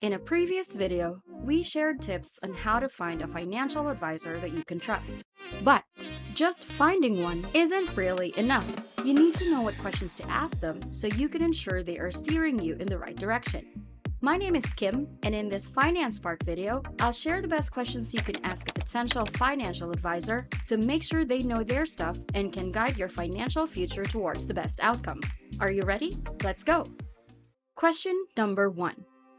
In a previous video, we shared tips on how to find a financial advisor that you can trust. But just finding one isn't really enough. You need to know what questions to ask them so you can ensure they are steering you in the right direction. My name is Kim, and in this Finance Spark video, I'll share the best questions you can ask a potential financial advisor to make sure they know their stuff and can guide your financial future towards the best outcome. Are you ready? Let's go! Question number 1.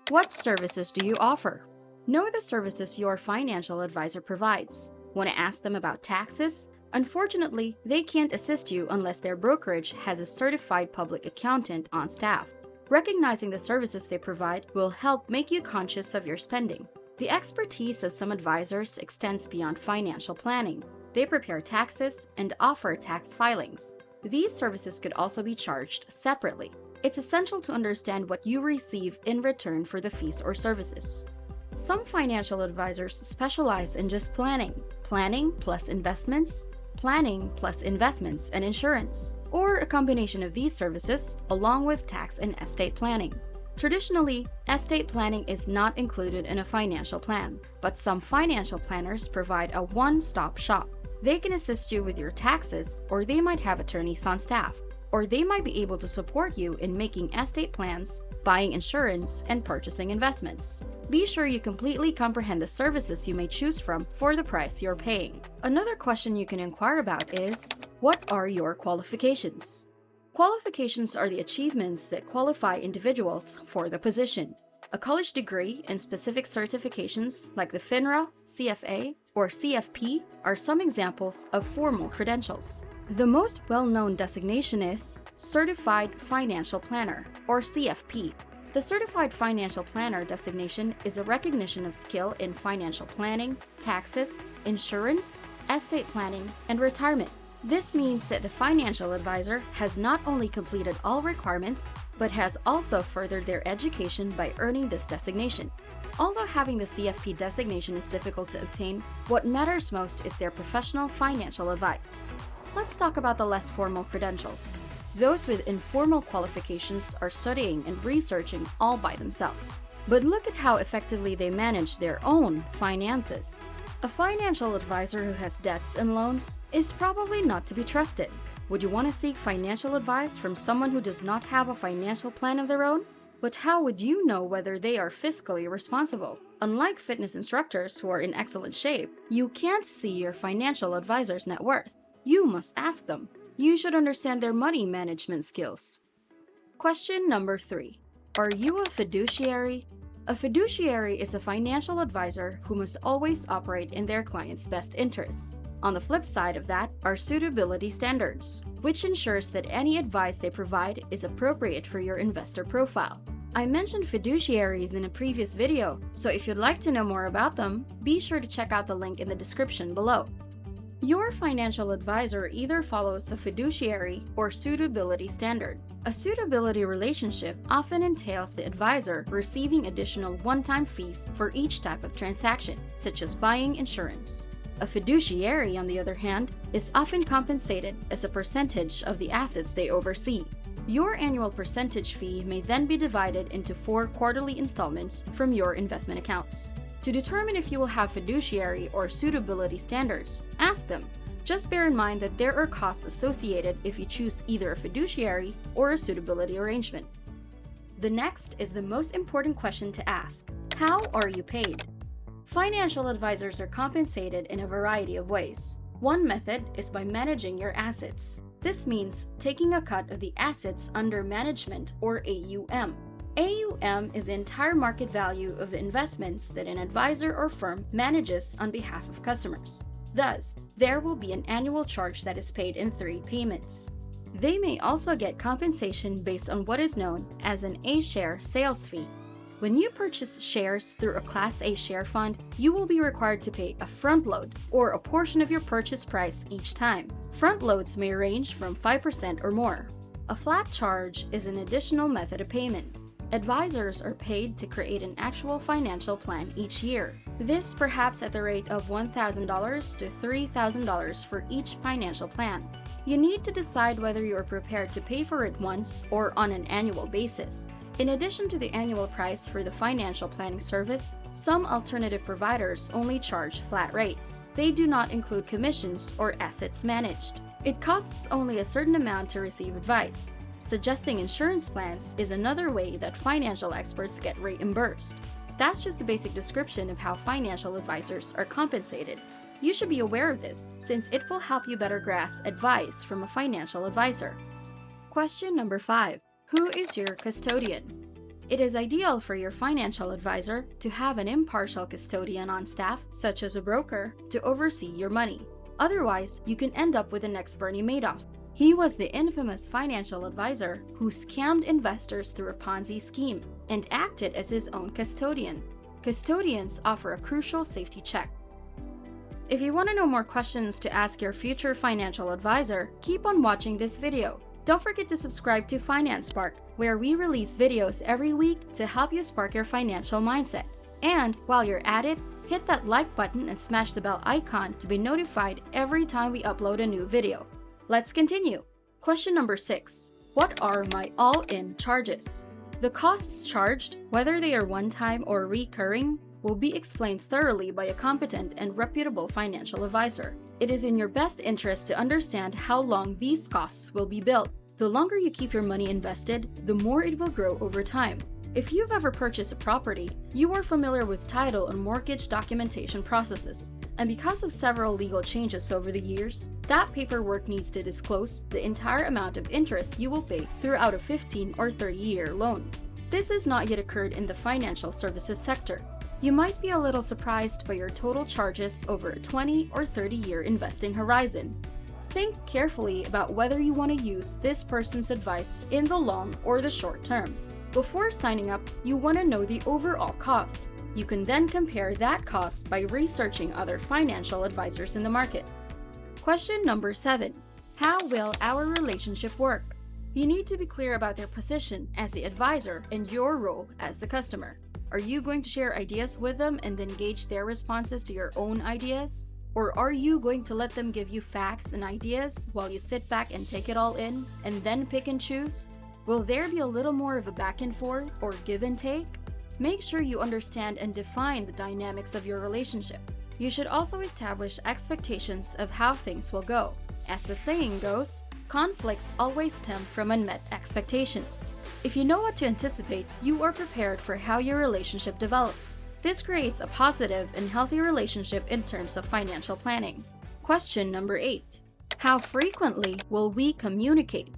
What services do you offer? Know the services your financial advisor provides. Want to ask them about taxes? Unfortunately, they can't assist you unless their brokerage has a certified public accountant on staff. Recognizing the services they provide will help make you conscious of your spending. The expertise of some advisors extends beyond financial planning. They prepare taxes and offer tax filings. These services could also be charged separately. It's essential to understand what you receive in return for the fees or services. Some financial advisors specialize in just planning plus investments, planning plus investments and insurance, or a combination of these services along with tax and estate planning. Traditionally, estate planning is not included in a financial plan, but some financial planners provide a one-stop shop. They can assist you with your taxes, or they might have attorneys on staff, or they might be able to support you in making estate plans, buying insurance, and purchasing investments. Be sure you completely comprehend the services you may choose from for the price you're paying. Another question you can inquire about is, what are your qualifications? Qualifications are the achievements that qualify individuals for the position. A college degree and specific certifications like the FINRA, CFA, or CFP are some examples of formal credentials. The most well-known designation is Certified Financial Planner, or CFP. The Certified Financial Planner designation is a recognition of skill in financial planning, taxes, insurance, estate planning, and retirement. This means that the financial advisor has not only completed all requirements, but has also furthered their education by earning this designation. Although having the CFP designation is difficult to obtain, what matters most is their professional financial advice. Let's talk about the less formal credentials. Those with informal qualifications are studying and researching all by themselves. But look at how effectively they manage their own finances. A financial advisor who has debts and loans is probably not to be trusted. Would you want to seek financial advice from someone who does not have a financial plan of their own? But how would you know whether they are fiscally responsible? Unlike fitness instructors who are in excellent shape, you can't see your financial advisor's net worth. You must ask them. You should understand their money management skills. Question number 3. Are you a fiduciary? A fiduciary is a financial advisor who must always operate in their client's best interests. On the flip side of that are suitability standards, which ensures that any advice they provide is appropriate for your investor profile. I mentioned fiduciaries in a previous video, so if you'd like to know more about them, be sure to check out the link in the description below. Your financial advisor either follows a fiduciary or suitability standard. A suitability relationship often entails the advisor receiving additional one-time fees for each type of transaction, such as buying insurance. A fiduciary, on the other hand, is often compensated as a percentage of the assets they oversee. Your annual percentage fee may then be divided into 4 quarterly installments from your investment accounts. To determine if you will have fiduciary or suitability standards, ask them. Just bear in mind that there are costs associated if you choose either a fiduciary or a suitability arrangement. The next is the most important question to ask. How are you paid? Financial advisors are compensated in a variety of ways. One method is by managing your assets. This means taking a cut of the assets under management, or AUM. AUM is the entire market value of the investments that an advisor or firm manages on behalf of customers. Thus, there will be an annual charge that is paid in 3 payments. They may also get compensation based on what is known as an A-share sales fee. When you purchase shares through a Class A share fund, you will be required to pay a front load, or a portion of your purchase price each time. Front loads may range from 5% or more. A flat charge is an additional method of payment. Advisors are paid to create an actual financial plan each year. This perhaps at the rate of $1,000 to $3,000 for each financial plan. You need to decide whether you are prepared to pay for it once or on an annual basis. In addition to the annual price for the financial planning service, some alternative providers only charge flat rates. They do not include commissions or assets managed. It costs only a certain amount to receive advice. Suggesting insurance plans is another way that financial experts get reimbursed. That's just a basic description of how financial advisors are compensated. You should be aware of this, since it will help you better grasp advice from a financial advisor. Question number 5. Who is your custodian? It is ideal for your financial advisor to have an impartial custodian on staff, such as a broker, to oversee your money. Otherwise, you can end up with the next Bernie Madoff. He was the infamous financial advisor who scammed investors through a Ponzi scheme and acted as his own custodian. Custodians offer a crucial safety check. If you want to know more questions to ask your future financial advisor, keep on watching this video. Don't forget to subscribe to Finance Spark, where we release videos every week to help you spark your financial mindset. And while you're at it, hit that like button and smash the bell icon to be notified every time we upload a new video. Let's continue. Question number 6. What are my all-in charges? The costs charged, whether they are one-time or recurring, will be explained thoroughly by a competent and reputable financial advisor. It is in your best interest to understand how long these costs will be billed. The longer you keep your money invested, the more it will grow over time. If you've ever purchased a property, you are familiar with title and mortgage documentation processes. And because of several legal changes over the years, that paperwork needs to disclose the entire amount of interest you will pay throughout a 15 or 30-year loan. This has not yet occurred in the financial services sector. You might be a little surprised by your total charges over a 20 or 30-year investing horizon. Think carefully about whether you want to use this person's advice in the long or the short term. Before signing up, you want to know the overall cost. You can then compare that cost by researching other financial advisors in the market. Question number 7. How will our relationship work? You need to be clear about their position as the advisor and your role as the customer. Are you going to share ideas with them and then gauge their responses to your own ideas? Or are you going to let them give you facts and ideas while you sit back and take it all in and then pick and choose? Will there be a little more of a back and forth or give and take? Make sure you understand and define the dynamics of your relationship. You should also establish expectations of how things will go. As the saying goes, conflicts always stem from unmet expectations. If you know what to anticipate, you are prepared for how your relationship develops. This creates a positive and healthy relationship in terms of financial planning. Question number 8. How frequently will we communicate?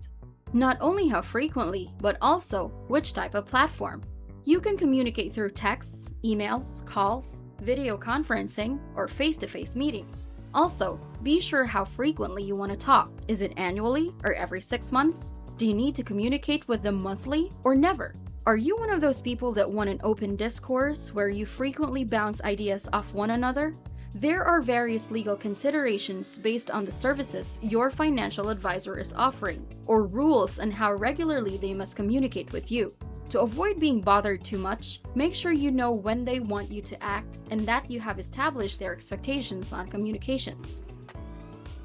Not only how frequently, but also which type of platform. You can communicate through texts, emails, calls, video conferencing, or face-to-face meetings. Also, be sure how frequently you want to talk. Is it annually or every 6 months? Do you need to communicate with them monthly or never? Are you one of those people that want an open discourse where you frequently bounce ideas off one another? There are various legal considerations based on the services your financial advisor is offering, or rules on how regularly they must communicate with you. To avoid being bothered too much, make sure you know when they want you to act and that you have established their expectations on communications.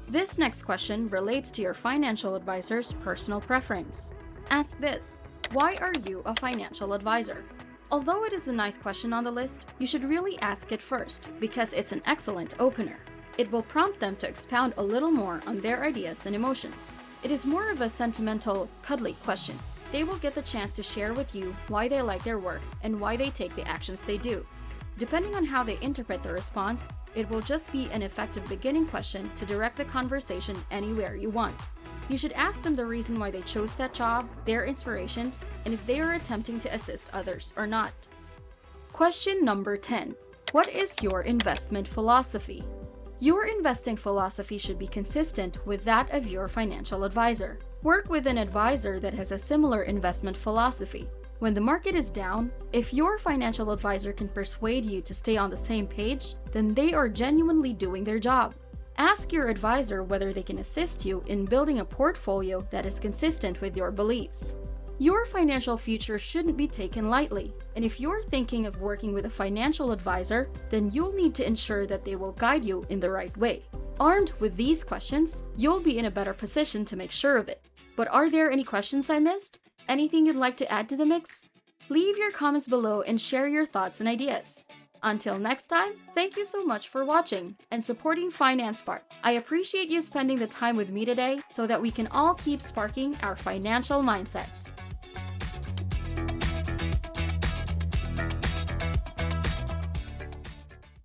This next question relates to your financial advisor's personal preference. Ask this: why are you a financial advisor? Although it is the 9th question on the list, you should really ask it first because it's an excellent opener. It will prompt them to expound a little more on their ideas and emotions. It is more of a sentimental, cuddly question. They will get the chance to share with you why they like their work and why they take the actions they do. Depending on how they interpret the response, it will just be an effective beginning question to direct the conversation anywhere you want. You should ask them the reason why they chose that job, their inspirations, and if they are attempting to assist others or not. Question number 10. What is your investment philosophy? Your investing philosophy should be consistent with that of your financial advisor. Work with an advisor that has a similar investment philosophy. When the market is down, if your financial advisor can persuade you to stay on the same page, then they are genuinely doing their job. Ask your advisor whether they can assist you in building a portfolio that is consistent with your beliefs. Your financial future shouldn't be taken lightly, and if you're thinking of working with a financial advisor, then you'll need to ensure that they will guide you in the right way. Armed with these questions, you'll be in a better position to make sure of it. But are there any questions I missed? Anything you'd like to add to the mix? Leave your comments below and share your thoughts and ideas. Until next time, thank you so much for watching and supporting Finance Spark. I appreciate you spending the time with me today so that we can all keep sparking our financial mindset.